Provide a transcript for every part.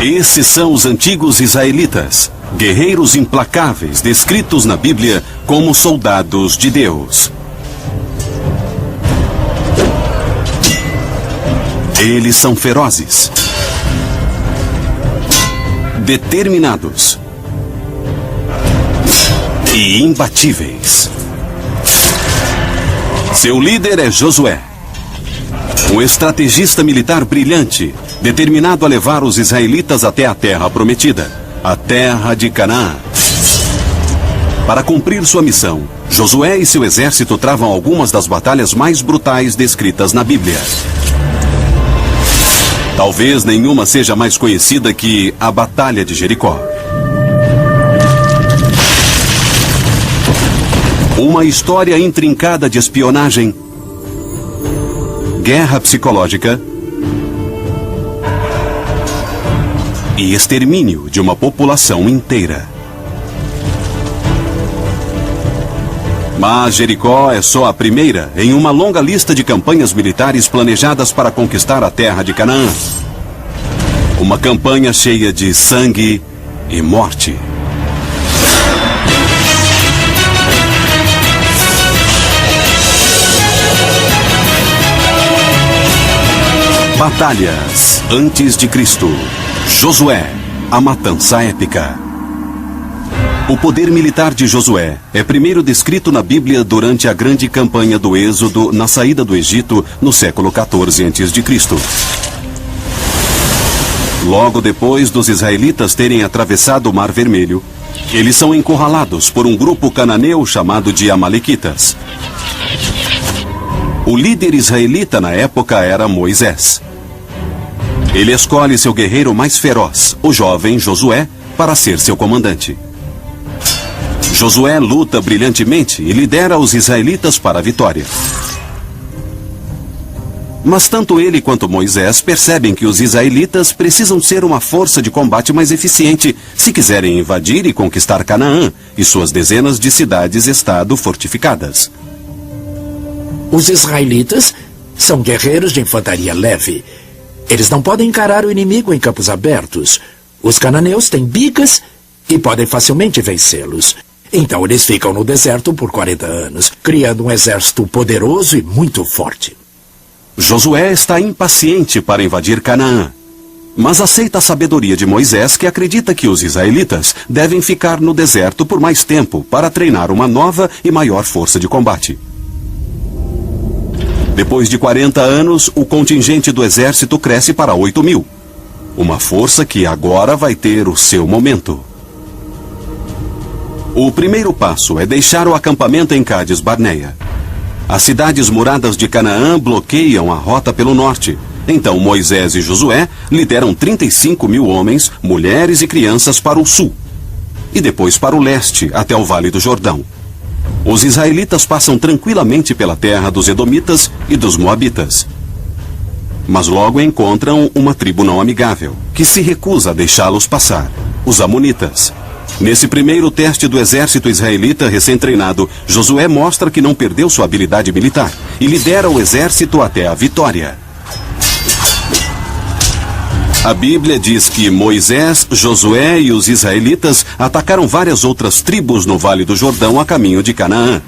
Esses são os antigos israelitas, guerreiros implacáveis descritos na Bíblia como soldados de Deus. Eles são ferozes, determinados e imbatíveis. Seu líder é Josué, um estrategista militar brilhante, determinado a levar os israelitas até a terra prometida, a terra de Canaã. Para cumprir sua missão, Josué e seu exército travam algumas das batalhas mais brutais descritas na Bíblia. Talvez nenhuma seja mais conhecida que a Batalha de Jericó. Uma história intrincada de espionagem, guerra psicológica e extermínio de uma população inteira. Mas Jericó é só a primeira em uma longa lista de campanhas militares planejadas para conquistar a terra de Canaã. Uma campanha cheia de sangue e morte. Batalhas antes de Cristo. Josué, a matança épica. O poder militar de Josué é primeiro descrito na Bíblia durante a grande campanha do Êxodo na saída do Egito no século 14 a.C. Logo depois dos israelitas terem atravessado o Mar Vermelho, eles são encurralados por um grupo cananeu chamado de Amalequitas. O líder israelita na época era Moisés. Ele escolhe seu guerreiro mais feroz, o jovem Josué, para ser seu comandante. Josué luta brilhantemente e lidera os israelitas para a vitória. Mas tanto ele quanto Moisés percebem que os israelitas precisam ser uma força de combate mais eficiente se quiserem invadir e conquistar Canaã e suas dezenas de cidades-estado fortificadas. Os israelitas são guerreiros de infantaria leve. Eles não podem encarar o inimigo em campos abertos. Os cananeus têm bicas e podem facilmente vencê-los. Então eles ficam no deserto por 40 anos, criando um exército poderoso e muito forte. Josué está impaciente para invadir Canaã, mas aceita a sabedoria de Moisés, que acredita que os israelitas devem ficar no deserto por mais tempo para treinar uma nova e maior força de combate. Depois de 40 anos, o contingente do exército cresce para 8.000. Uma força que agora vai ter o seu momento. O primeiro passo é deixar o acampamento em Cádiz Barneia. As cidades muradas de Canaã bloqueiam a rota pelo norte. Então Moisés e Josué lideram 35.000 homens, mulheres e crianças para o sul. E depois para o leste, até o Vale do Jordão. Os israelitas passam tranquilamente pela terra dos Edomitas e dos Moabitas. Mas logo encontram uma tribo não amigável, que se recusa a deixá-los passar, os Amonitas. Nesse primeiro teste do exército israelita recém-treinado, Josué mostra que não perdeu sua habilidade militar e lidera o exército até a vitória. A Bíblia diz que Moisés, Josué e os israelitas atacaram várias outras tribos no Vale do Jordão a caminho de Canaã.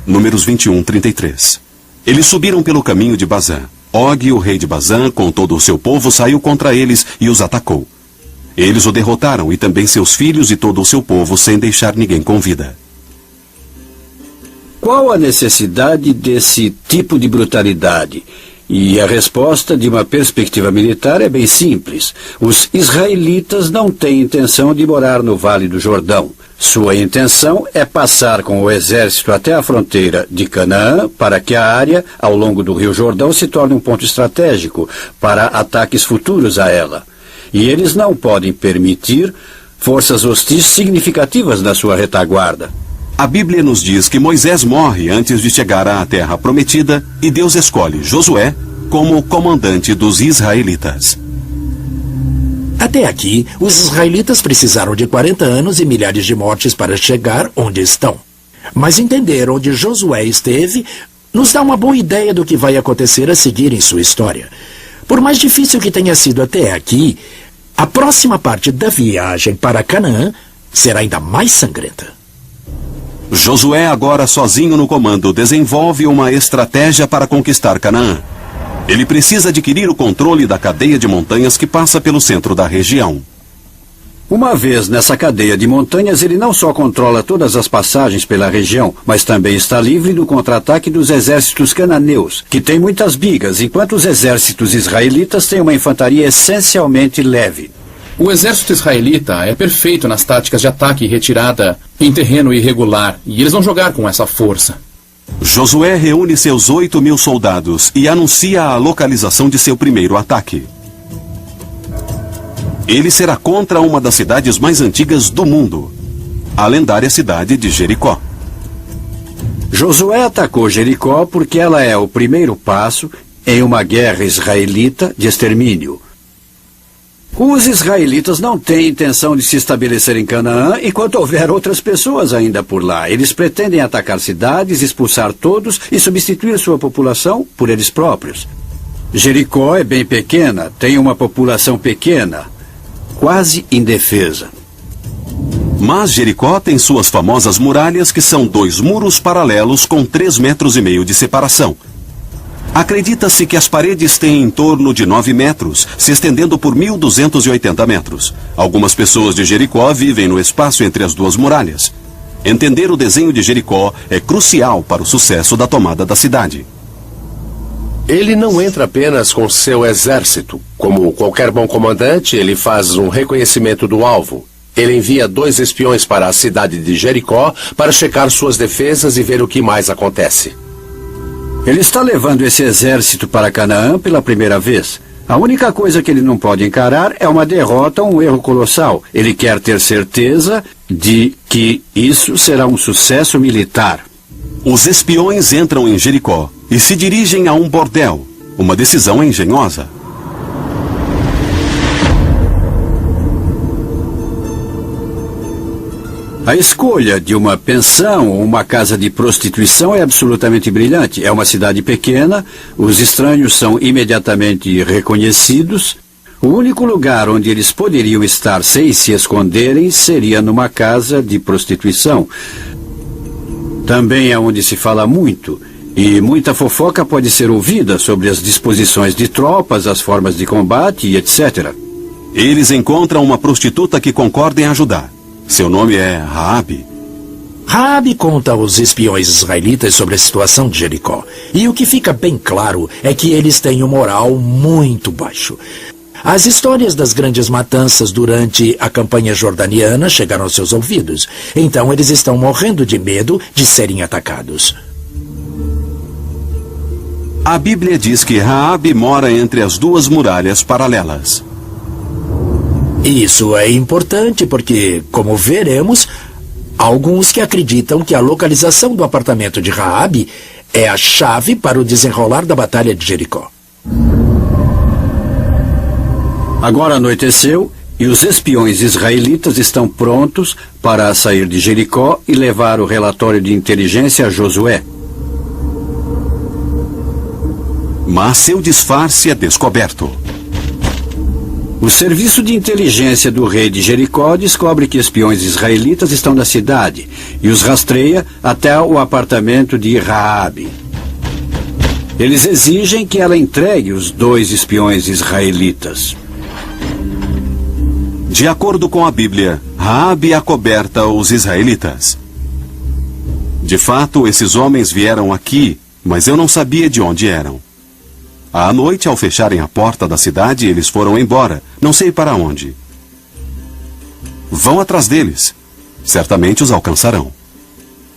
Números 21:33. Eles subiram pelo caminho de Bazã. Og, o rei de Bazã, com todo o seu povo, saiu contra eles e os atacou. Eles o derrotaram e também seus filhos e todo o seu povo, sem deixar ninguém com vida. Qual a necessidade desse tipo de brutalidade? E a resposta de uma perspectiva militar é bem simples. Os israelitas não têm intenção de morar no Vale do Jordão. Sua intenção é passar com o exército até a fronteira de Canaã para que a área, ao longo do Rio Jordão, se torne um ponto estratégico para ataques futuros a ela. E eles não podem permitir forças hostis significativas na sua retaguarda. A Bíblia nos diz que Moisés morre antes de chegar à terra prometida e Deus escolhe Josué como comandante dos israelitas. Até aqui, os israelitas precisaram de 40 anos e milhares de mortes para chegar onde estão. Mas entender onde Josué esteve nos dá uma boa ideia do que vai acontecer a seguir em sua história. Por mais difícil que tenha sido até aqui, a próxima parte da viagem para Canaã será ainda mais sangrenta. Josué, agora sozinho no comando, desenvolve uma estratégia para conquistar Canaã. Ele precisa adquirir o controle da cadeia de montanhas que passa pelo centro da região. Uma vez nessa cadeia de montanhas, ele não só controla todas as passagens pela região, mas também está livre do contra-ataque dos exércitos cananeus, que têm muitas bigas, enquanto os exércitos israelitas têm uma infantaria essencialmente leve. O exército israelita é perfeito nas táticas de ataque e retirada em terreno irregular, e eles vão jogar com essa força. Josué reúne seus 8.000 soldados e anuncia a localização de seu primeiro ataque. Ele será contra uma das cidades mais antigas do mundo, a lendária cidade de Jericó. Josué atacou Jericó porque ela é o primeiro passo em uma guerra israelita de extermínio. Os israelitas não têm intenção de se estabelecer em Canaã enquanto houver outras pessoas ainda por lá. Eles pretendem atacar cidades, expulsar todos e substituir sua população por eles próprios. Jericó é bem pequena, tem uma população pequena, quase indefesa. Mas Jericó tem suas famosas muralhas, que são 2 muros paralelos com 3,5 metros de separação. Acredita-se que as paredes têm em torno de 9 metros, se estendendo por 1.280 metros. Algumas pessoas de Jericó vivem no espaço entre as 2 muralhas. Entender o desenho de Jericó é crucial para o sucesso da tomada da cidade. Ele não entra apenas com seu exército. Como qualquer bom comandante, ele faz um reconhecimento do alvo. Ele envia 2 espiões para a cidade de Jericó para checar suas defesas e ver o que mais acontece. Ele está levando esse exército para Canaã pela primeira vez. A única coisa que ele não pode encarar é uma derrota ou um erro colossal. Ele quer ter certeza de que isso será um sucesso militar. Os espiões entram em Jericó e se dirigem a um bordel, uma decisão engenhosa. A escolha de uma pensão ou uma casa de prostituição é absolutamente brilhante. É uma cidade pequena, os estranhos são imediatamente reconhecidos. O único lugar onde eles poderiam estar sem se esconderem seria numa casa de prostituição. Também é onde se fala muito, e muita fofoca pode ser ouvida sobre as disposições de tropas, as formas de combate e etc. Eles encontram uma prostituta que concorda em ajudar. Seu nome é Raabe. Raabe conta aos espiões israelitas sobre a situação de Jericó. E o que fica bem claro é que eles têm um moral muito baixo. As histórias das grandes matanças durante a campanha jordaniana chegaram aos seus ouvidos. Então eles estão morrendo de medo de serem atacados. A Bíblia diz que Raabe mora entre as 2 muralhas paralelas. Isso é importante porque, como veremos, há alguns que acreditam que a localização do apartamento de Raabe é a chave para o desenrolar da Batalha de Jericó. Agora anoiteceu e os espiões israelitas estão prontos para sair de Jericó e levar o relatório de inteligência a Josué. Mas seu disfarce é descoberto. O serviço de inteligência do rei de Jericó descobre que espiões israelitas estão na cidade e os rastreia até o apartamento de Raabe. Eles exigem que ela entregue os 2 espiões israelitas. De acordo com a Bíblia, Raabe acoberta os israelitas. De fato, esses homens vieram aqui, mas eu não sabia de onde eram. À noite, ao fecharem a porta da cidade, eles foram embora, não sei para onde. Vão atrás deles. Certamente os alcançarão.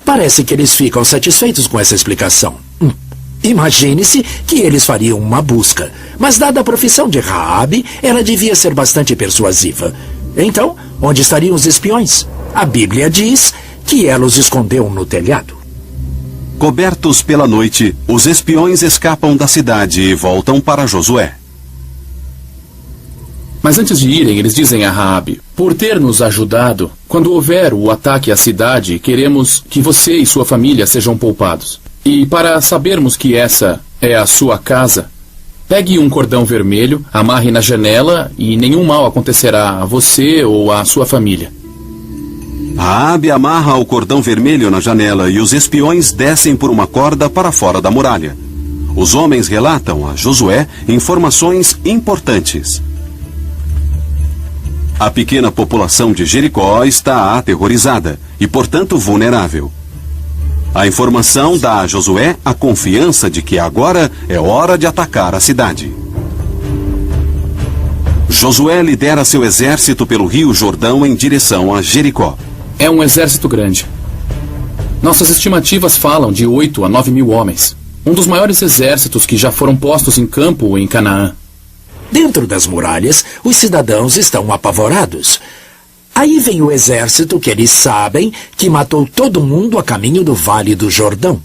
Parece que eles ficam satisfeitos com essa explicação. Imagine-se que eles fariam uma busca, mas dada a profissão de Raabe, ela devia ser bastante persuasiva. Então, onde estariam os espiões? A Bíblia diz que ela os escondeu no telhado. Cobertos pela noite, os espiões escapam da cidade e voltam para Josué. Mas antes de irem, eles dizem a Raabe: por ter nos ajudado, quando houver o ataque à cidade, queremos que você e sua família sejam poupados. E para sabermos que essa é a sua casa, Pegue um cordão vermelho, amarre na janela e nenhum mal acontecerá a você ou à sua família. Raabe amarra o cordão vermelho na janela e os espiões descem por uma corda para fora da muralha. Os homens relatam a Josué informações importantes. A pequena população de Jericó está aterrorizada e, portanto, vulnerável. A informação dá a Josué a confiança de que agora é hora de atacar a cidade. Josué lidera seu exército pelo rio Jordão em direção a Jericó. É um exército grande. Nossas estimativas falam de 8 a 9 mil homens. Um dos maiores exércitos que já foram postos em campo em Canaã. Dentro das muralhas, os cidadãos estão apavorados. Aí vem o exército que eles sabem que matou todo mundo a caminho do Vale do Jordão.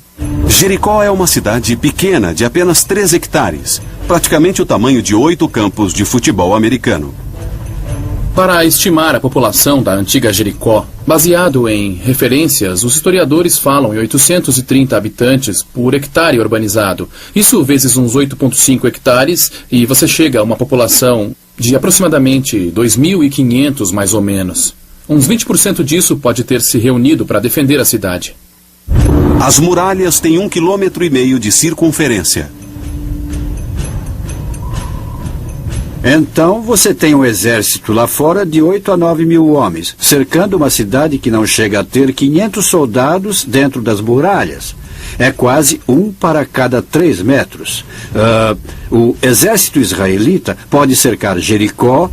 Jericó é uma cidade pequena de apenas 3 hectares, praticamente o tamanho de 8 campos de futebol americano. Para estimar a população da antiga Jericó, baseado em referências, os historiadores falam em 830 habitantes por hectare urbanizado. Isso vezes uns 8,5 hectares e você chega a uma população de aproximadamente 2.500 mais ou menos. Uns 20% disso pode ter se reunido para defender a cidade. As muralhas têm 1,5 km de circunferência. Então você tem um exército lá fora de 8 a 9 mil homens, cercando uma cidade que não chega a ter 500 soldados dentro das muralhas. É quase 1 para cada 3 metros. O exército israelita pode cercar Jericó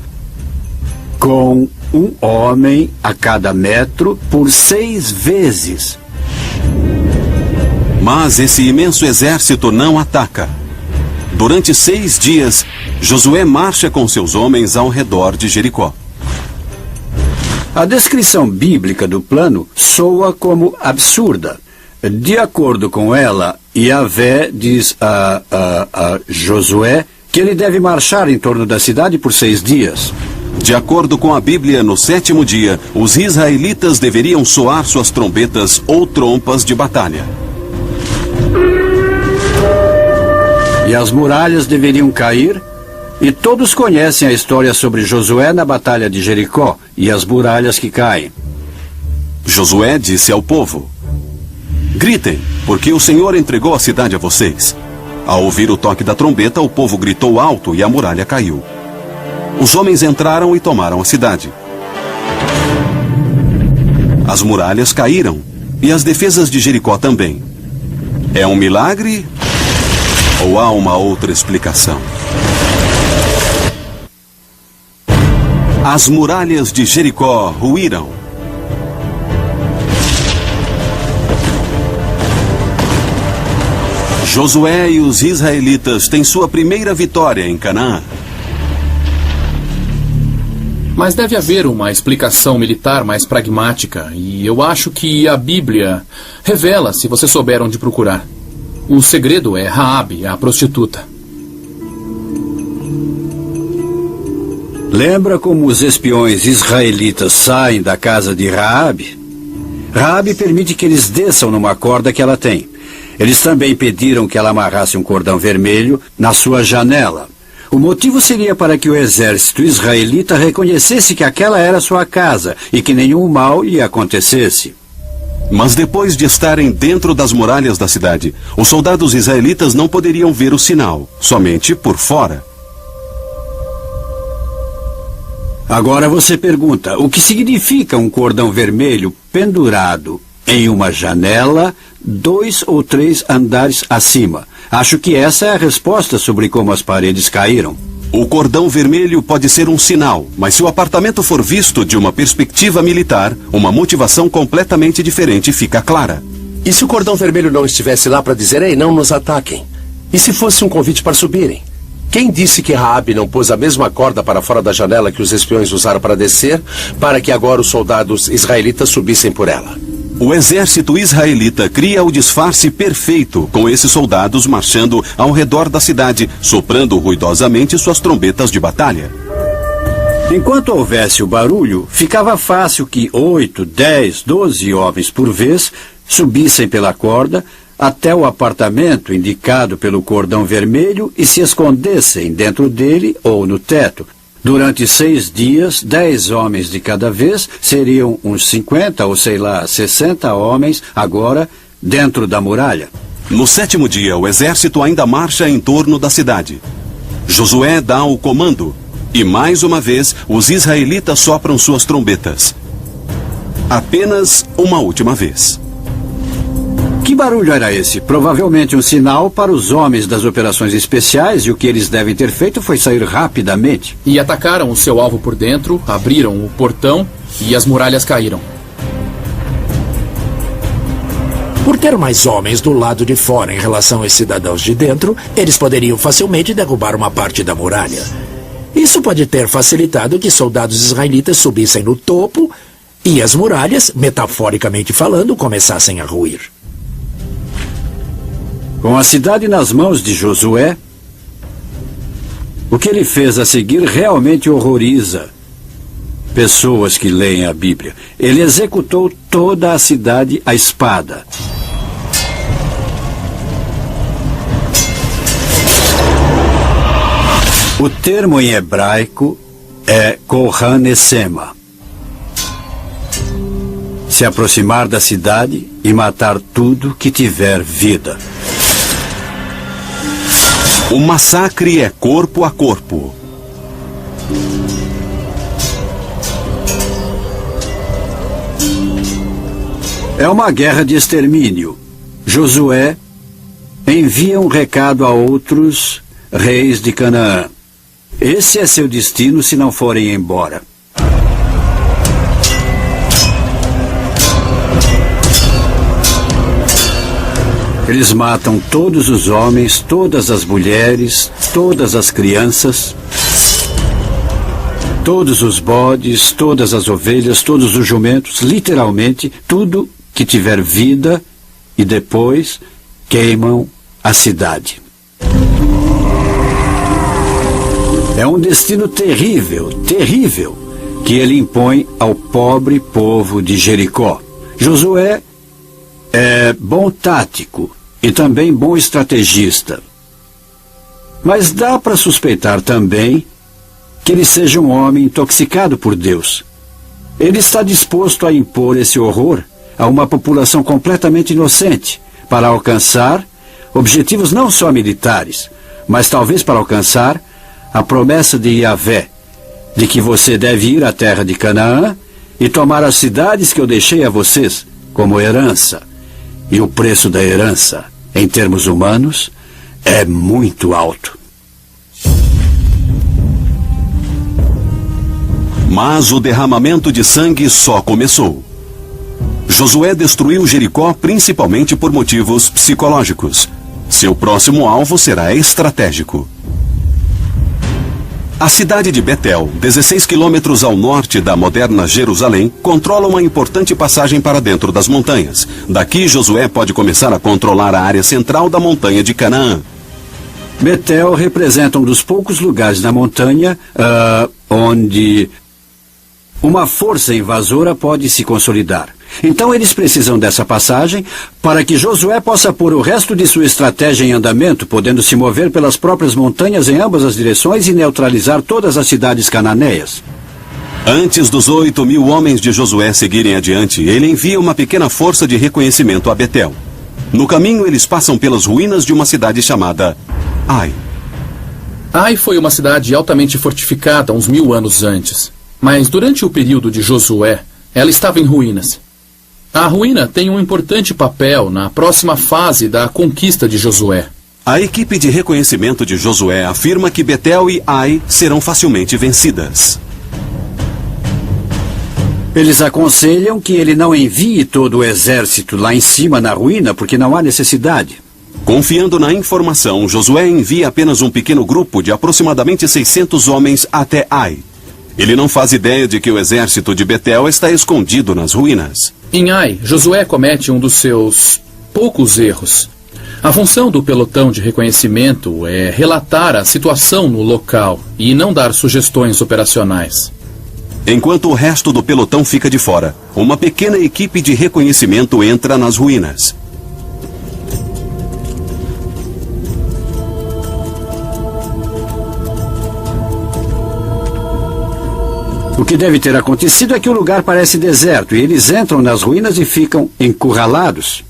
com 1 homem a cada metro por 6 vezes. Mas esse imenso exército não ataca. Durante 6 dias, Josué marcha com seus homens ao redor de Jericó. A descrição bíblica do plano soa como absurda. De acordo com ela, Yahvé diz a Josué que ele deve marchar em torno da cidade por 6 dias. De acordo com a Bíblia, no 7º dia, os israelitas deveriam soar suas trombetas ou trompas de batalha. E as muralhas deveriam cair, e todos conhecem a história sobre Josué na Batalha de Jericó e as muralhas que caem. Josué disse ao povo: gritem, porque o Senhor entregou a cidade a vocês. Ao ouvir o toque da trombeta, o povo gritou alto e a muralha caiu. Os homens entraram e tomaram a cidade. As muralhas caíram e as defesas de Jericó também. É um milagre ou há uma outra explicação? As muralhas de Jericó ruíram. Josué e os israelitas têm sua primeira vitória em Canaã. Mas deve haver uma explicação militar mais pragmática, e eu acho que a Bíblia revela se você souber onde procurar. O segredo é Raabe, a prostituta. Lembra como os espiões israelitas saem da casa de Raabe? Raabe permite que eles desçam numa corda que ela tem. Eles também pediram que ela amarrasse um cordão vermelho na sua janela. O motivo seria para que o exército israelita reconhecesse que aquela era sua casa e que nenhum mal lhe acontecesse. Mas depois de estarem dentro das muralhas da cidade, os soldados israelitas não poderiam ver o sinal, somente por fora. Agora você pergunta, o que significa um cordão vermelho pendurado em uma janela 2 ou 3 andares acima? Acho que essa é a resposta sobre como as paredes caíram. O cordão vermelho pode ser um sinal, mas se o apartamento for visto de uma perspectiva militar, uma motivação completamente diferente fica clara. E se o cordão vermelho não estivesse lá para dizer, ei, não nos ataquem? E se fosse um convite para subirem? Quem disse que Raabe não pôs a mesma corda para fora da janela que os espiões usaram para descer, para que agora os soldados israelitas subissem por ela? O exército israelita cria o disfarce perfeito, com esses soldados marchando ao redor da cidade, soprando ruidosamente suas trombetas de batalha. Enquanto houvesse o barulho, ficava fácil que 8, 10, 12 homens por vez subissem pela corda, até o apartamento indicado pelo cordão vermelho e se escondessem dentro dele ou no teto. Durante 6 dias, 10 homens de cada vez, seriam uns 50 ou 60 homens agora dentro da muralha. No 7º dia, o exército ainda marcha em torno da cidade. Josué dá o comando e, mais uma vez, os israelitas sopram suas trombetas. Apenas uma última vez. Que barulho era esse? Provavelmente um sinal para os homens das operações especiais, e o que eles devem ter feito foi sair rapidamente. E atacaram o seu alvo por dentro, abriram o portão e as muralhas caíram. Por ter mais homens do lado de fora em relação aos cidadãos de dentro, eles poderiam facilmente derrubar uma parte da muralha. Isso pode ter facilitado que soldados israelitas subissem no topo e as muralhas, metaforicamente falando, começassem a ruir. Com a cidade nas mãos de Josué, o que ele fez a seguir realmente horroriza pessoas que leem a Bíblia. Ele executou toda a cidade à espada. O termo em hebraico é Kohanesema. Se aproximar da cidade e matar tudo que tiver vida. O massacre é corpo a corpo. É uma guerra de extermínio. Josué envia um recado a outros reis de Canaã. Esse é seu destino se não forem embora. Eles matam todos os homens, todas as mulheres, todas as crianças, todos os bodes, todas as ovelhas, todos os jumentos, literalmente tudo que tiver vida, e depois queimam a cidade. É um destino terrível, terrível, que ele impõe ao pobre povo de Jericó. Josué é bom tático e também bom estrategista. Mas dá para suspeitar também que ele seja um homem intoxicado por Deus. Ele está disposto a impor esse horror a uma população completamente inocente para alcançar objetivos não só militares, mas talvez para alcançar a promessa de Yahvé, de que você deve ir à terra de Canaã e tomar as cidades que eu deixei a vocês como herança. E o preço da herança, em termos humanos, é muito alto. Mas o derramamento de sangue só começou. Josué destruiu Jericó principalmente por motivos psicológicos. Seu próximo alvo será estratégico. A cidade de Betel, 16 quilômetros ao norte da moderna Jerusalém, controla uma importante passagem para dentro das montanhas. Daqui, Josué pode começar a controlar a área central da montanha de Canaã. Betel representa um dos poucos lugares na montanha onde uma força invasora pode se consolidar. Então eles precisam dessa passagem para que Josué possa pôr o resto de sua estratégia em andamento, podendo se mover pelas próprias montanhas em ambas as direções e neutralizar todas as cidades cananeias. Antes dos 8.000 homens de Josué seguirem adiante, ele envia uma pequena força de reconhecimento a Betel. No caminho, eles passam pelas ruínas de uma cidade chamada Ai. Ai foi uma cidade altamente fortificada uns 1000 anos antes. Mas durante o período de Josué, ela estava em ruínas. A ruína tem um importante papel na próxima fase da conquista de Josué. A equipe de reconhecimento de Josué afirma que Betel e Ai serão facilmente vencidas. Eles aconselham que ele não envie todo o exército lá em cima na ruína, porque não há necessidade. Confiando na informação, Josué envia apenas um pequeno grupo de aproximadamente 600 homens até Ai. Ele não faz ideia de que o exército de Betel está escondido nas ruínas. Em Ai, Josué comete um dos seus poucos erros. A função do pelotão de reconhecimento é relatar a situação no local e não dar sugestões operacionais. Enquanto o resto do pelotão fica de fora, uma pequena equipe de reconhecimento entra nas ruínas. O que deve ter acontecido é que o lugar parece deserto e eles entram nas ruínas e ficam encurralados.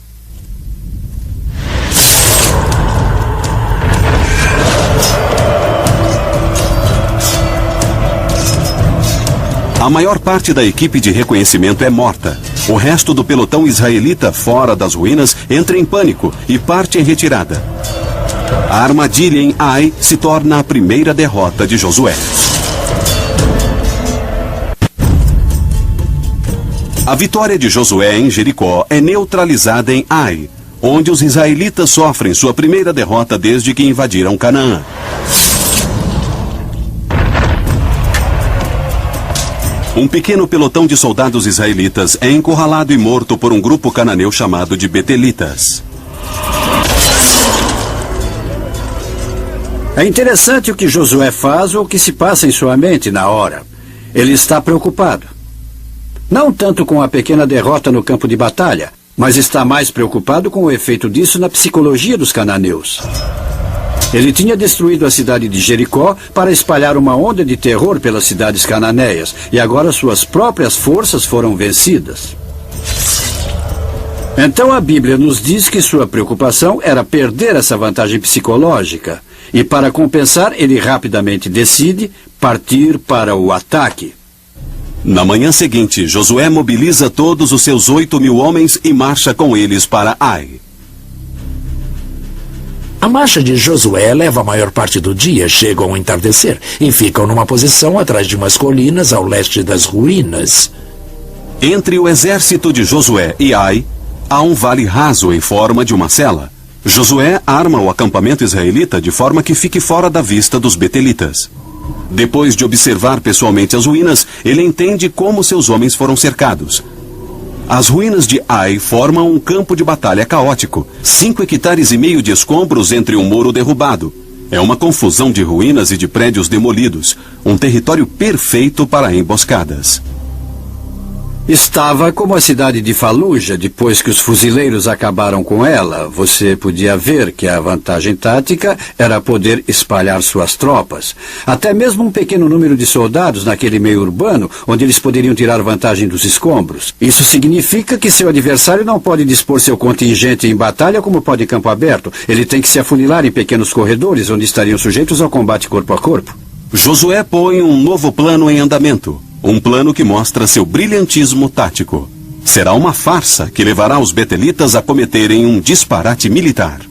A maior parte da equipe de reconhecimento é morta. O resto do pelotão israelita fora das ruínas entra em pânico e parte em retirada. A armadilha em Ai se torna a primeira derrota de Josué. A vitória de Josué em Jericó é neutralizada em Ai, onde os israelitas sofrem sua primeira derrota desde que invadiram Canaã. Um pequeno pelotão de soldados israelitas é encurralado e morto por um grupo cananeu chamado de Betelitas. É interessante o que Josué faz ou o que se passa em sua mente na hora. Ele está preocupado. Não tanto com a pequena derrota no campo de batalha, mas está mais preocupado com o efeito disso na psicologia dos cananeus. Ele tinha destruído a cidade de Jericó para espalhar uma onda de terror pelas cidades cananeias, e agora suas próprias forças foram vencidas. Então a Bíblia nos diz que sua preocupação era perder essa vantagem psicológica, e para compensar ele rapidamente decide partir para o ataque. Na manhã seguinte, Josué mobiliza todos os seus 8.000 homens e marcha com eles para Ai. A marcha de Josué leva a maior parte do dia, chegam ao entardecer e ficam numa posição atrás de umas colinas ao leste das ruínas. Entre o exército de Josué e Ai, há um vale raso em forma de uma cela. Josué arma o acampamento israelita de forma que fique fora da vista dos betelitas. Depois de observar pessoalmente as ruínas, ele entende como seus homens foram cercados. As ruínas de Ai formam um campo de batalha caótico, 5,5 hectares de escombros entre um muro derrubado. É uma confusão de ruínas e de prédios demolidos, um território perfeito para emboscadas. Estava como a cidade de Faluja, depois que os fuzileiros acabaram com ela. Você podia ver que a vantagem tática era poder espalhar suas tropas. Até mesmo um pequeno número de soldados naquele meio urbano, onde eles poderiam tirar vantagem dos escombros. Isso significa que seu adversário não pode dispor seu contingente em batalha como pode em campo aberto. Ele tem que se afunilar em pequenos corredores, onde estariam sujeitos ao combate corpo a corpo. Josué põe um novo plano em andamento. Um plano que mostra seu brilhantismo tático. Será uma farsa que levará os betelitas a cometerem um disparate militar.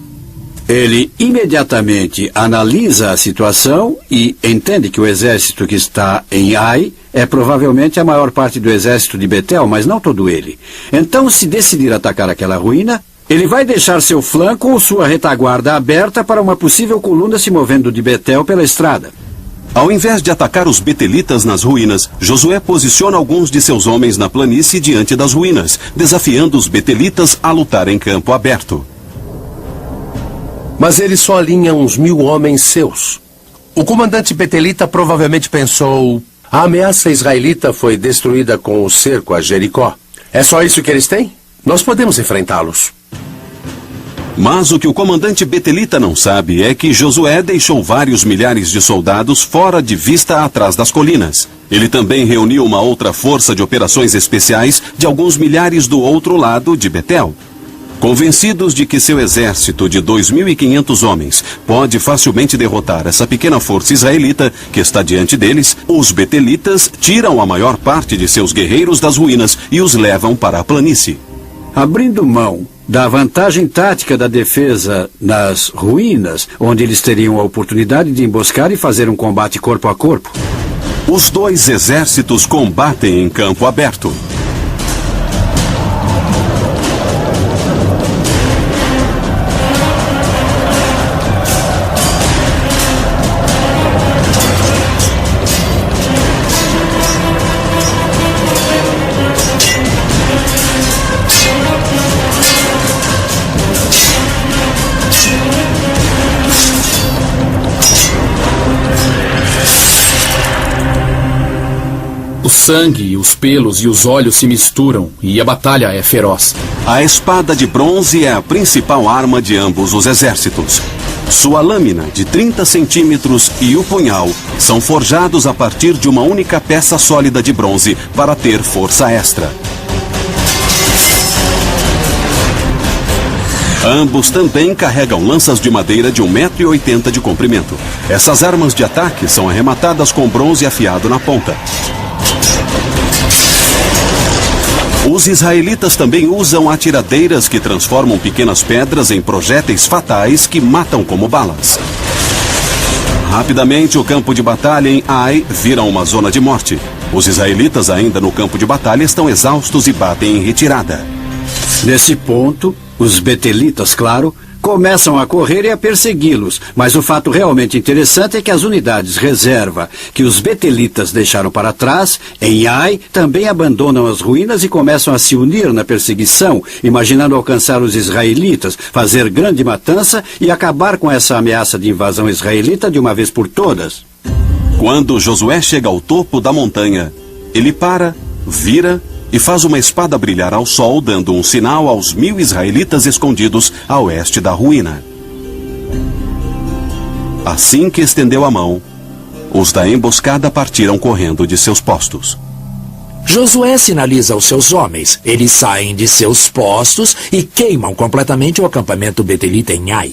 Ele imediatamente analisa a situação e entende que o exército que está em Ai é provavelmente a maior parte do exército de Betel, mas não todo ele. Então, se decidir atacar aquela ruína, ele vai deixar seu flanco ou sua retaguarda aberta para uma possível coluna se movendo de Betel pela estrada. Ao invés de atacar os betelitas nas ruínas, Josué posiciona alguns de seus homens na planície diante das ruínas, desafiando os betelitas a lutar em campo aberto. Mas ele só alinha uns 1.000 homens seus. O comandante betelita provavelmente pensou: a ameaça israelita foi destruída com o cerco a Jericó. É só isso que eles têm? Nós podemos enfrentá-los. Mas o que o comandante betelita não sabe é que Josué deixou vários milhares de soldados fora de vista atrás das colinas. Ele também reuniu uma outra força de operações especiais de alguns milhares do outro lado de Betel. Convencidos de que seu exército de 2.500 homens pode facilmente derrotar essa pequena força israelita que está diante deles, os betelitas tiram a maior parte de seus guerreiros das ruínas e os levam para a planície. Abrindo mão da vantagem tática da defesa nas ruínas, onde eles teriam a oportunidade de emboscar e fazer um combate corpo a corpo. Os dois exércitos combatem em campo aberto. O sangue, os pelos e os olhos se misturam e a batalha é feroz. A espada de bronze é a principal arma de ambos os exércitos. Sua lâmina, de 30 centímetros, e o punhal são forjados a partir de uma única peça sólida de bronze para ter força extra. Ambos também carregam lanças de madeira de 1,80 m de comprimento. Essas armas de ataque são arrematadas com bronze afiado na ponta. Os israelitas também usam atiradeiras que transformam pequenas pedras em projéteis fatais que matam como balas. Rapidamente, o campo de batalha em Ai vira uma zona de morte. Os israelitas ainda no campo de batalha estão exaustos e batem em retirada. Nesse ponto, os betelitas, claro, começam a correr e a persegui-los, mas o fato realmente interessante é que as unidades reserva que os betelitas deixaram para trás, em Ai, também abandonam as ruínas e começam a se unir na perseguição, imaginando alcançar os israelitas, fazer grande matança e acabar com essa ameaça de invasão israelita de uma vez por todas. Quando Josué chega ao topo da montanha, ele para, vira e faz uma espada brilhar ao sol, dando um sinal aos 1000 israelitas escondidos a oeste da ruína. Assim que estendeu a mão, os da emboscada partiram correndo de seus postos. Josué sinaliza aos seus homens. Eles saem de seus postos e queimam completamente o acampamento betelita em Ai.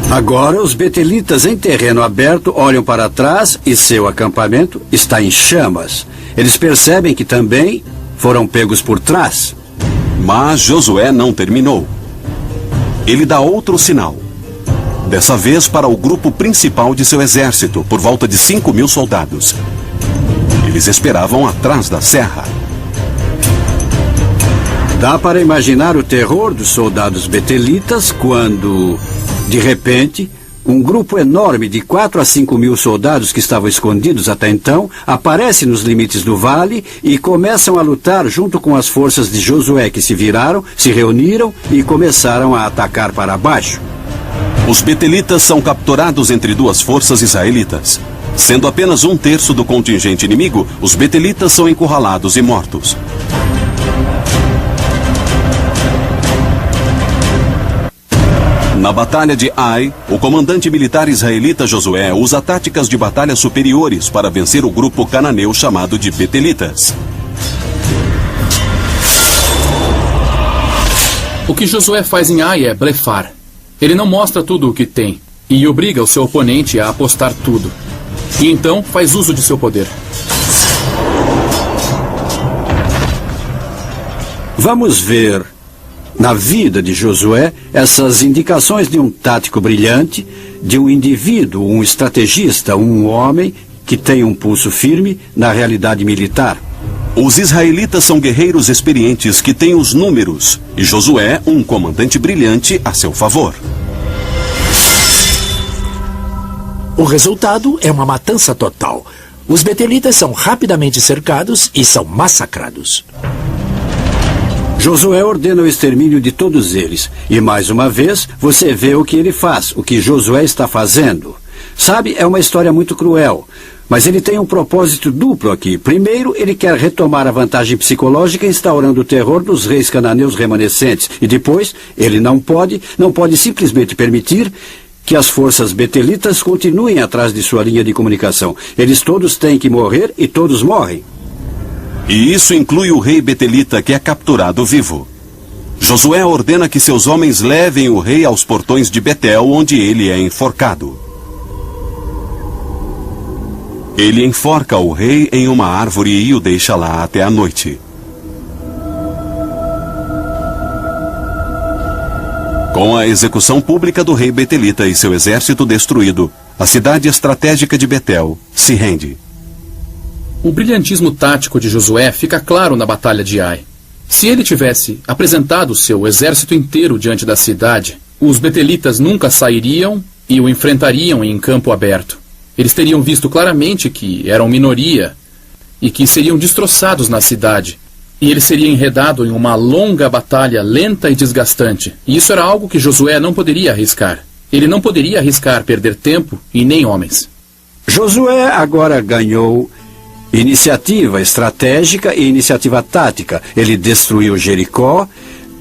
Agora, os betelitas em terreno aberto olham para trás e seu acampamento está em chamas. Eles percebem que também foram pegos por trás. Mas Josué não terminou. Ele dá outro sinal. Dessa vez para o grupo principal de seu exército, por volta de 5.000 soldados. Eles esperavam atrás da serra. Dá para imaginar o terror dos soldados betelitas quando, de repente, um grupo enorme de 4 a 5.000 soldados que estavam escondidos até então aparece nos limites do vale e começam a lutar junto com as forças de Josué, que se viraram, se reuniram e começaram a atacar para baixo. Os betelitas são capturados entre duas forças israelitas. Sendo apenas 1/3 do contingente inimigo, os betelitas são encurralados e mortos. Na batalha de Ai, o comandante militar israelita Josué usa táticas de batalha superiores para vencer o grupo cananeu chamado de betelitas. O que Josué faz em Ai é blefar. Ele não mostra tudo o que tem e obriga o seu oponente a apostar tudo. E então faz uso de seu poder. Vamos ver na vida de Josué essas indicações de um tático brilhante, de um indivíduo, um estrategista, um homem que tem um pulso firme na realidade militar. Os israelitas são guerreiros experientes que têm os números, e Josué, um comandante brilhante, a seu favor. O resultado é uma matança total. Os betelitas são rapidamente cercados e são massacrados. Josué ordena o extermínio de todos eles. E mais uma vez, você vê o que ele faz, o que Josué está fazendo. Sabe, é uma história muito cruel. Mas ele tem um propósito duplo aqui. Primeiro, ele quer retomar a vantagem psicológica instaurando o terror dos reis cananeus remanescentes. E depois, ele não pode simplesmente permitir que as forças betelitas continuem atrás de sua linha de comunicação. Eles todos têm que morrer e todos morrem. E isso inclui o rei betelita, que é capturado vivo. Josué ordena que seus homens levem o rei aos portões de Betel, onde ele é enforcado. Ele enforca o rei em uma árvore e o deixa lá até a noite. Com a execução pública do rei betelita e seu exército destruído, a cidade estratégica de Betel se rende. O brilhantismo tático de Josué fica claro na batalha de Ai. Se ele tivesse apresentado seu exército inteiro diante da cidade, os betelitas nunca sairiam e o enfrentariam em campo aberto. Eles teriam visto claramente que eram minoria e que seriam destroçados na cidade. E ele seria enredado em uma longa batalha lenta e desgastante. E isso era algo que Josué não poderia arriscar. Ele não poderia arriscar perder tempo e nem homens. Josué agora ganhou iniciativa estratégica e iniciativa tática. Ele destruiu Jericó,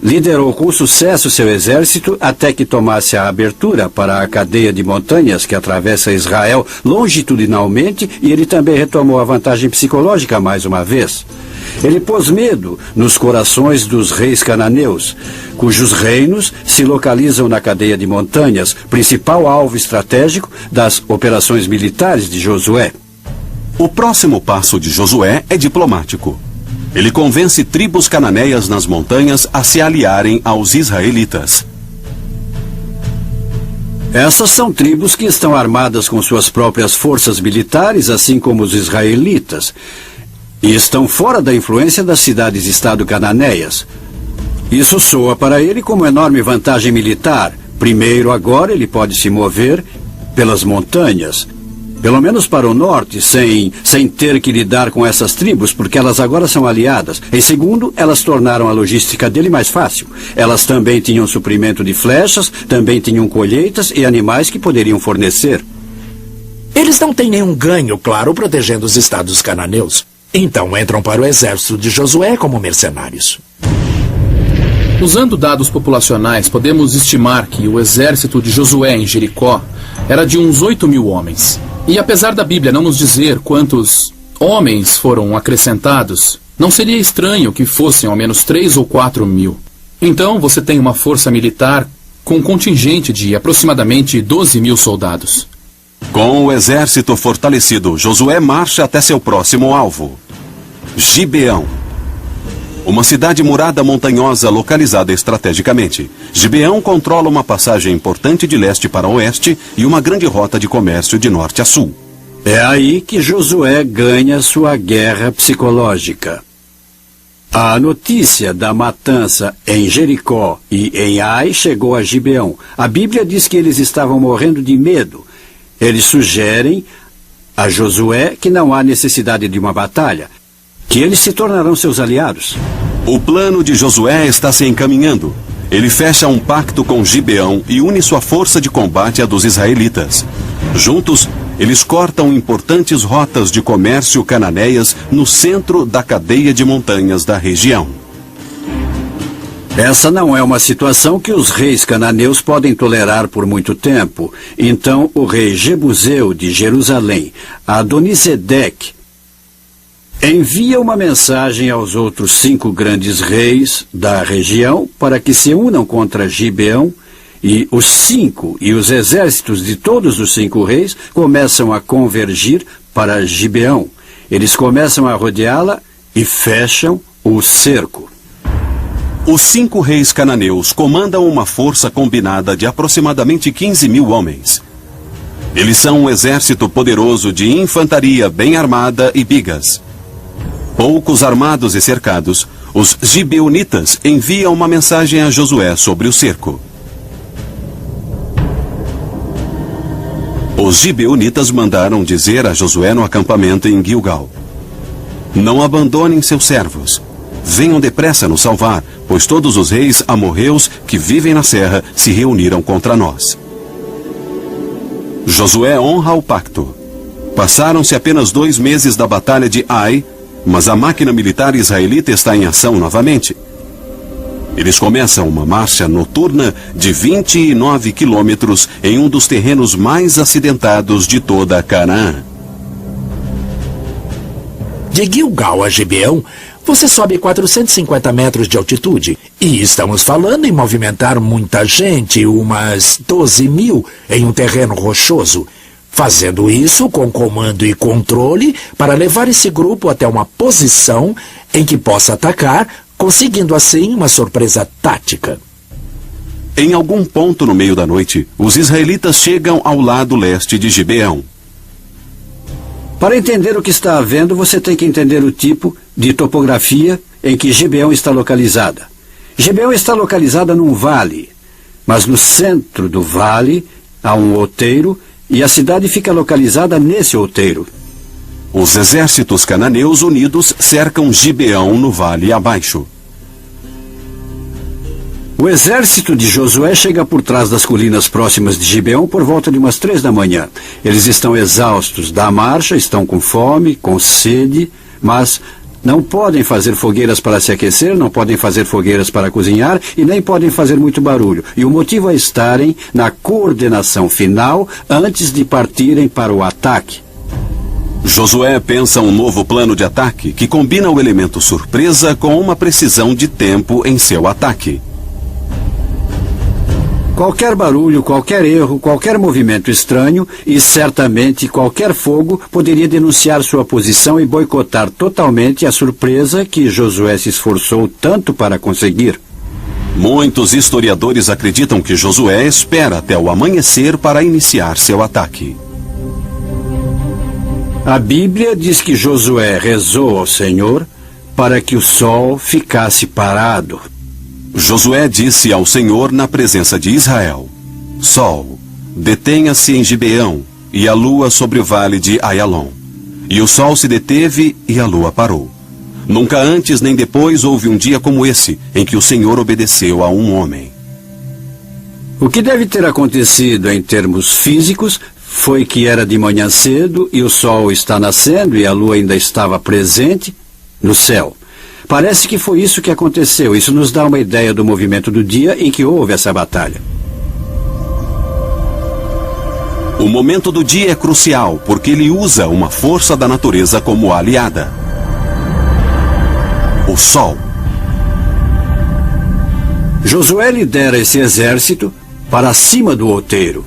liderou com sucesso seu exército até que tomasse a abertura para a cadeia de montanhas que atravessa Israel longitudinalmente, e ele também retomou a vantagem psicológica mais uma vez. Ele pôs medo nos corações dos reis cananeus, cujos reinos se localizam na cadeia de montanhas, principal alvo estratégico das operações militares de Josué. O próximo passo de Josué é diplomático. Ele convence tribos cananeias nas montanhas a se aliarem aos israelitas. Essas são tribos que estão armadas com suas próprias forças militares, assim como os israelitas, e estão fora da influência das cidades-estado cananeias. Isso soa para ele como enorme vantagem militar. Primeiro, agora ele pode se mover pelas montanhas, pelo menos para o norte, sem ter que lidar com essas tribos, porque elas agora são aliadas. Em segundo, elas tornaram a logística dele mais fácil. Elas também tinham suprimento de flechas, também tinham colheitas e animais que poderiam fornecer. Eles não têm nenhum ganho, claro, protegendo os estados cananeus. Então entram para o exército de Josué como mercenários. Usando dados populacionais, podemos estimar que o exército de Josué em Jericó era de uns 8.000 homens. E apesar da Bíblia não nos dizer quantos homens foram acrescentados, não seria estranho que fossem ao menos 3 ou 4.000. Então você tem uma força militar com um contingente de aproximadamente 12.000 soldados. Com o exército fortalecido, Josué marcha até seu próximo alvo, Gibeão. Uma cidade murada montanhosa localizada estrategicamente. Gibeão controla uma passagem importante de leste para oeste e uma grande rota de comércio de norte a sul. É aí que Josué ganha sua guerra psicológica. A notícia da matança em Jericó e em Ai chegou a Gibeão. A Bíblia diz que eles estavam morrendo de medo. Eles sugerem a Josué que não há necessidade de uma batalha, que eles se tornarão seus aliados. O plano de Josué está se encaminhando. Ele fecha um pacto com Gibeão e une sua força de combate à dos israelitas. Juntos, eles cortam importantes rotas de comércio cananeias no centro da cadeia de montanhas da região. Essa não é uma situação que os reis cananeus podem tolerar por muito tempo. Então o rei Jebuseu de Jerusalém, Adonisedeque, envia uma mensagem aos outros 5 grandes reis da região para que se unam contra Gibeão, e os 5 e os exércitos de todos os 5 reis começam a convergir para Gibeão. Eles começam a rodeá-la e fecham o cerco. Os 5 reis cananeus comandam uma força combinada de aproximadamente 15.000 homens. Eles são um exército poderoso de infantaria bem armada e bigas. Poucos armados e cercados, os gibeonitas enviam uma mensagem a Josué sobre o cerco. Os gibeonitas mandaram dizer a Josué no acampamento em Gilgal: não abandonem seus servos. Venham depressa nos salvar, pois todos os reis amorreus que vivem na serra se reuniram contra nós. Josué honra o pacto. Passaram-se apenas 2 meses da batalha de Ai, mas a máquina militar israelita está em ação novamente. Eles começam uma marcha noturna de 29 quilômetros em um dos terrenos mais acidentados de toda Canaã. De Gilgal a Gibeão, você sobe 450 metros de altitude. E estamos falando em movimentar muita gente, umas 12.000, em um terreno rochoso. Fazendo isso com comando e controle para levar esse grupo até uma posição em que possa atacar, conseguindo assim uma surpresa tática. Em algum ponto no meio da noite, os israelitas chegam ao lado leste de Gibeão. Para entender o que está havendo, você tem que entender o tipo de topografia em que Gibeão está localizada. Gibeão está localizada num vale, mas no centro do vale há um outeiro e a cidade fica localizada nesse outeiro. Os exércitos cananeus unidos cercam Gibeão no vale abaixo. O exército de Josué chega por trás das colinas próximas de Gibeão por volta de umas 3 da manhã. Eles estão exaustos da marcha, estão com fome, com sede, mas não podem fazer fogueiras para se aquecer, não podem fazer fogueiras para cozinhar e nem podem fazer muito barulho. E o motivo é estarem na coordenação final antes de partirem para o ataque. Josué pensa um novo plano de ataque que combina o elemento surpresa com uma precisão de tempo em seu ataque. Qualquer barulho, qualquer erro, qualquer movimento estranho e certamente qualquer fogo poderia denunciar sua posição e boicotar totalmente a surpresa que Josué se esforçou tanto para conseguir. Muitos historiadores acreditam que Josué espera até o amanhecer para iniciar seu ataque. A Bíblia diz que Josué rezou ao Senhor para que o sol ficasse parado. Josué disse ao Senhor na presença de Israel: Sol, detenha-se em Gibeão, e a lua sobre o vale de Aialon. E o sol se deteve e a lua parou. Nunca antes nem depois houve um dia como esse, em que o Senhor obedeceu a um homem. O que deve ter acontecido em termos físicos foi que era de manhã cedo e o sol está nascendo e a lua ainda estava presente no céu. Parece que foi isso que aconteceu. Isso nos dá uma ideia do movimento do dia em que houve essa batalha. O momento do dia é crucial, porque ele usa uma força da natureza como aliada: o sol. Josué lidera esse exército para cima do outeiro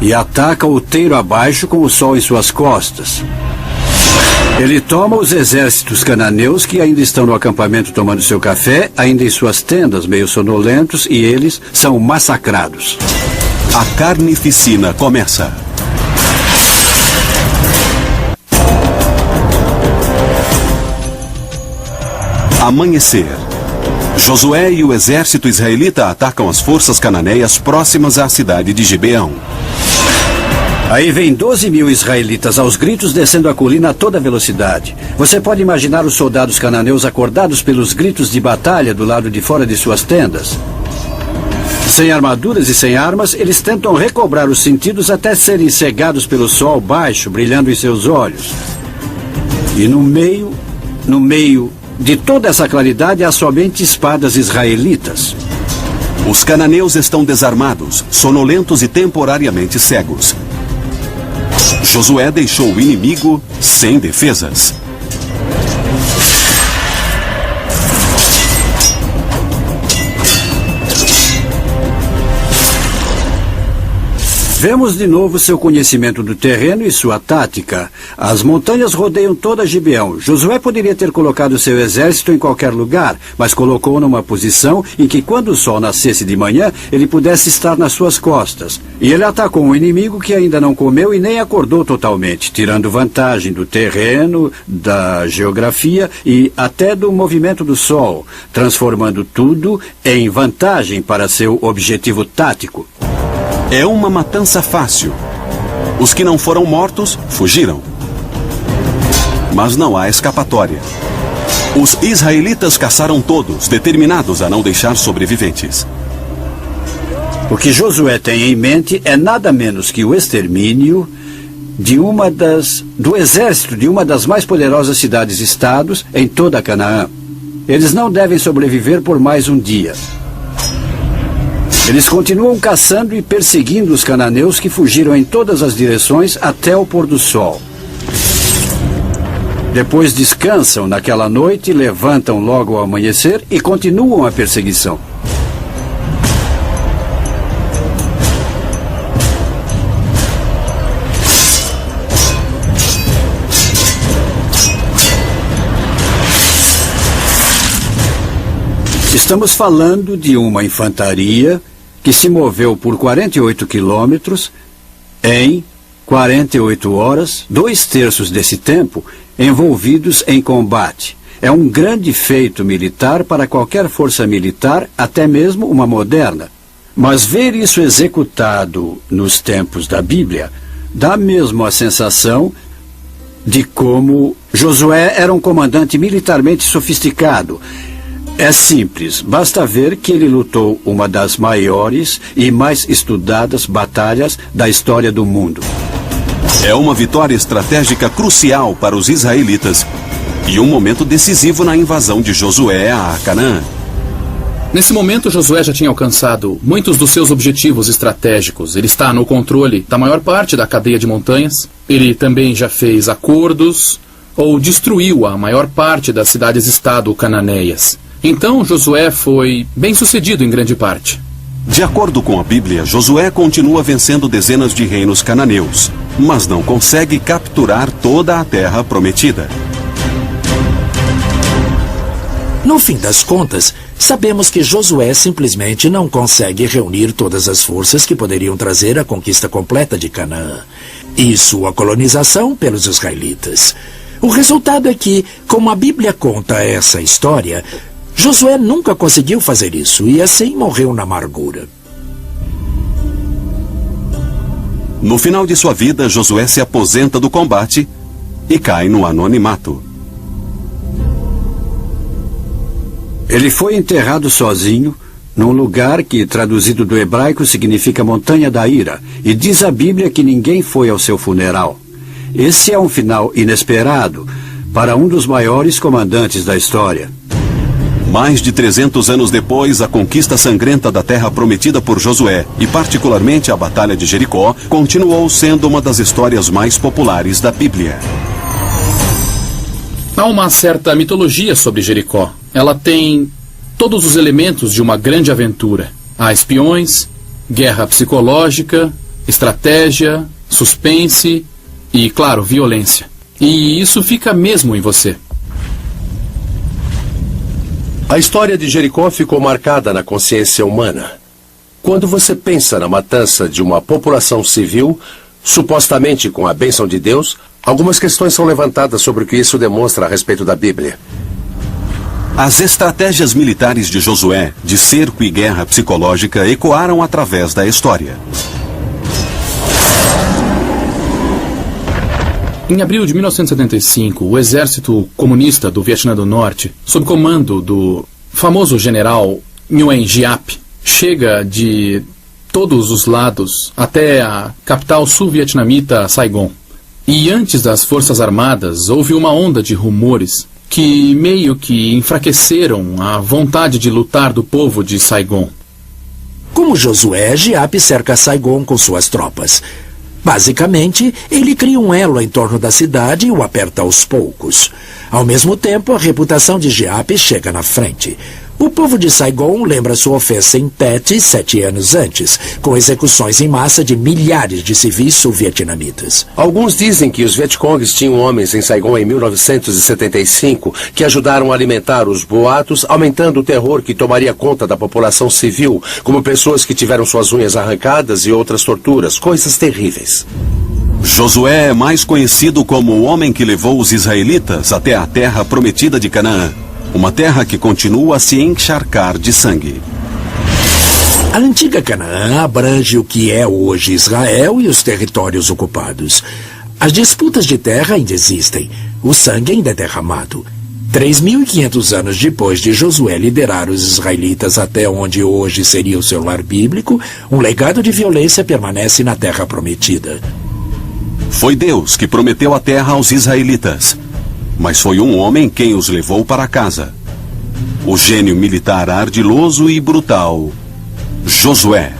e ataca o outeiro abaixo com o sol em suas costas. Ele toma os exércitos cananeus que ainda estão no acampamento tomando seu café, ainda em suas tendas, meio sonolentos, e eles são massacrados. A carnificina começa. Amanhecer. Josué e o exército israelita atacam as forças cananeias próximas à cidade de Gibeão. Aí vem 12.000 israelitas aos gritos descendo a colina a toda velocidade. Você pode imaginar os soldados cananeus acordados pelos gritos de batalha do lado de fora de suas tendas. Sem armaduras e sem armas, eles tentam recobrar os sentidos até serem cegados pelo sol baixo, brilhando em seus olhos. E no meio de toda essa claridade, há somente espadas israelitas. Os cananeus estão desarmados, sonolentos e temporariamente cegos. Josué deixou o inimigo sem defesas. Vemos de novo seu conhecimento do terreno e sua tática. As montanhas rodeiam toda Gibeão. Josué poderia ter colocado seu exército em qualquer lugar, mas colocou numa posição em que, quando o sol nascesse de manhã, ele pudesse estar nas suas costas. E ele atacou um inimigo que ainda não comeu e nem acordou totalmente, tirando vantagem do terreno, da geografia e até do movimento do sol, transformando tudo em vantagem para seu objetivo tático. É uma matança fácil. Os que não foram mortos, fugiram. Mas não há escapatória. Os israelitas caçaram todos, determinados a não deixar sobreviventes. O que Josué tem em mente é nada menos que o extermínio do exército de uma das mais poderosas cidades-estados em toda Canaã. Eles não devem sobreviver por mais um dia. Eles continuam caçando e perseguindo os cananeus que fugiram em todas as direções até o pôr do sol. Depois descansam naquela noite, levantam logo ao amanhecer e continuam a perseguição. Estamos falando de uma infantaria que se moveu por 48 quilômetros em 48 horas, 2/3 desse tempo, envolvidos em combate. É um grande feito militar para qualquer força militar, até mesmo uma moderna. Mas ver isso executado nos tempos da Bíblia dá mesmo a sensação de como Josué era um comandante militarmente sofisticado. É simples, basta ver que ele lutou uma das maiores e mais estudadas batalhas da história do mundo. É uma vitória estratégica crucial para os israelitas e um momento decisivo na invasão de Josué a Canaã. Nesse momento, Josué já tinha alcançado muitos dos seus objetivos estratégicos. Ele está no controle da maior parte da cadeia de montanhas. Ele também já fez acordos ou destruiu a maior parte das cidades-estado cananeias. Então, Josué foi bem-sucedido em grande parte. De acordo com a Bíblia, Josué continua vencendo dezenas de reinos cananeus, mas não consegue capturar toda a terra prometida. No fim das contas, sabemos que Josué simplesmente não consegue reunir todas as forças que poderiam trazer a conquista completa de Canaã e sua colonização pelos israelitas. O resultado é que, como a Bíblia conta essa história, Josué nunca conseguiu fazer isso e assim morreu na amargura. No final de sua vida, Josué se aposenta do combate e cai no anonimato. Ele foi enterrado sozinho num lugar que, traduzido do hebraico, significa Montanha da Ira, e diz a Bíblia que ninguém foi ao seu funeral. Esse é um final inesperado para um dos maiores comandantes da história. Mais de 300 anos depois, a conquista sangrenta da terra prometida por Josué, e particularmente a Batalha de Jericó, continuou sendo uma das histórias mais populares da Bíblia. Há uma certa mitologia sobre Jericó. Ela tem todos os elementos de uma grande aventura. Há espiões, guerra psicológica, estratégia, suspense e, claro, violência. E isso fica mesmo em você. A história de Jericó ficou marcada na consciência humana. Quando você pensa na matança de uma população civil, supostamente com a bênção de Deus, algumas questões são levantadas sobre o que isso demonstra a respeito da Bíblia. As estratégias militares de Josué, de cerco e guerra psicológica, ecoaram através da história. Em abril de 1975, o exército comunista do Vietnã do Norte, sob comando do famoso general Nguyen Giap, chega de todos os lados até a capital sul-vietnamita Saigon. E antes das Forças Armadas, houve uma onda de rumores que meio que enfraqueceram a vontade de lutar do povo de Saigon. Como Josué, Giap cerca Saigon com suas tropas. Basicamente, ele cria um elo em torno da cidade e o aperta aos poucos. Ao mesmo tempo, a reputação de Giap chega na frente. O povo de Saigon lembra sua ofensa em Tet 7 anos antes, com execuções em massa de milhares de civis sul-vietnamitas. Alguns dizem que os Vietcongs tinham homens em Saigon em 1975 que ajudaram a alimentar os boatos, aumentando o terror que tomaria conta da população civil, como pessoas que tiveram suas unhas arrancadas e outras torturas, coisas terríveis. Josué é mais conhecido como o homem que levou os israelitas até a terra prometida de Canaã. Uma terra que continua a se encharcar de sangue. A antiga Canaã abrange o que é hoje Israel e os territórios ocupados. As disputas de terra ainda existem. O sangue ainda é derramado. 3.500 anos depois de Josué liderar os israelitas até onde hoje seria o seu lar bíblico, um legado de violência permanece na terra prometida. Foi Deus que prometeu a terra aos israelitas. Mas foi um homem quem os levou para casa. O gênio militar ardiloso e brutal, Josué.